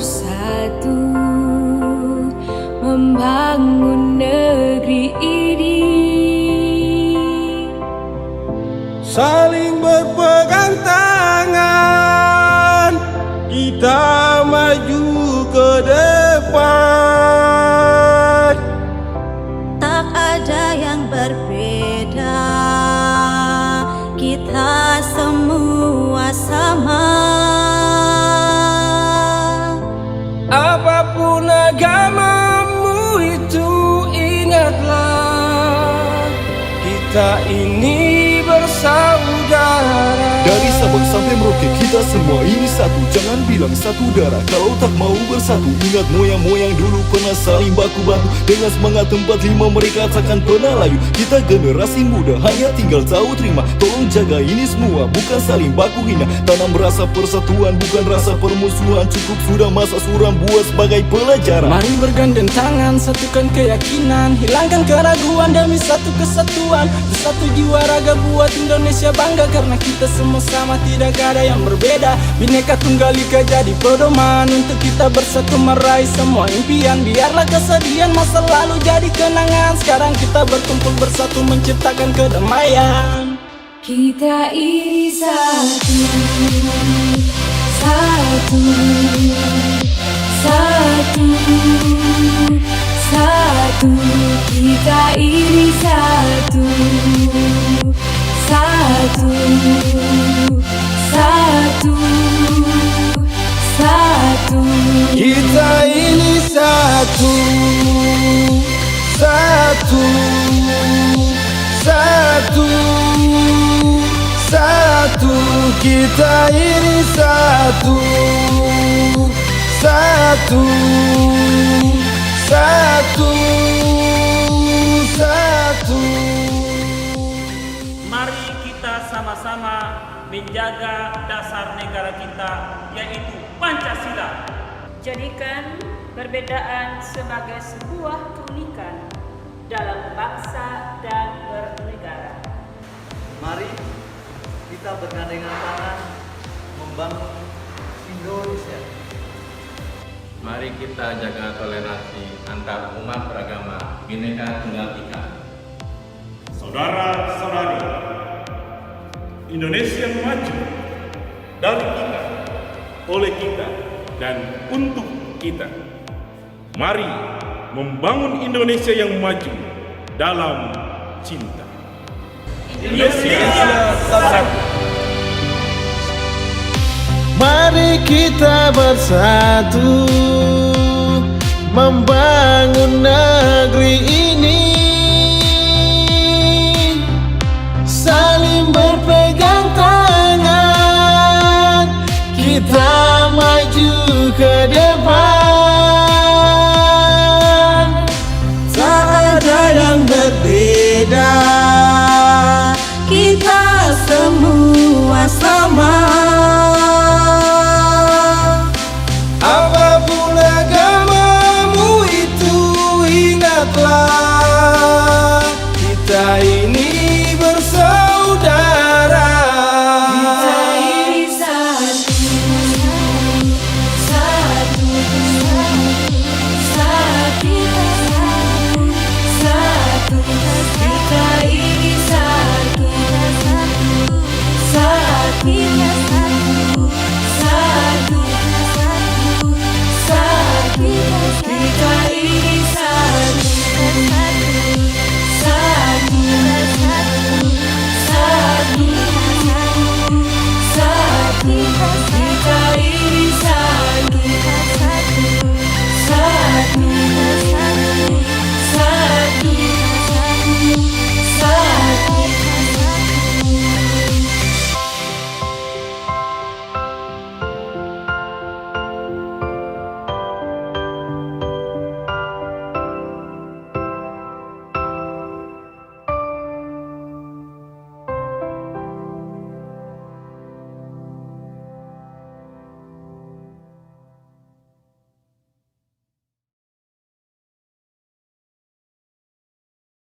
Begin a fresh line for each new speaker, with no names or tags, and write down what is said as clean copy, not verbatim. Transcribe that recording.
bersatu membangun negeri ini.
Saling berpegang tangan, kita maju ke depan.
Tak ada yang berbeda, kita semua sama.
Apapun agamamu itu, ingatlah kita ini bersaudara.
Dari Sabang sampai Merauke kita semua ini satu. Jangan bilang satu darah kalau tak mau bersatu. Ingat moyang-moyang dulu pernah saling baku-baku. Dengan semangat 45 mereka takkan pernah layu. Kita generasi muda hanya tinggal tahu terima. Tolong jaga ini semua, bukan saling baku hina. Tanam rasa persatuan bukan rasa permusuhan. Cukup sudah masa suram buat sebagai pelajaran.
Mari bergandeng tangan, satukan keyakinan, hilangkan keraguan demi satu kesatuan. Bersatu jiwa raga buat Indonesia bangga, karena kita semua sama, tidak ada yang berbeda. Bhinneka Tunggal Ika jadi pedoman untuk kita bersatu meraih semua impian. Biarlah kesedihan masa lalu jadi kenangan. Sekarang kita berkumpul bersatu menciptakan kedamaian.
Kita ini satu, satu, satu, satu. Kita ini satu, satu, satu, satu.
Kita ini satu, satu, satu, satu. Kita ini satu, satu, satu, satu.
Mari kita sama-sama menjaga dasar negara kita, yaitu Pancasila.
Jadikan perbedaan sebagai sebuah keunikan dalam bangsa dan bernegara.
Mari kita bergandengan tangan membangun Indonesia.
Mari kita jaga toleransi antar umat beragama Bhinneka Tunggal Ika.
Saudara-saudari, Indonesia maju dari kita, oleh kita, dan untuk kita. Mari membangun Indonesia yang maju dalam cinta. Indonesia satu.
Mari kita bersatu membangun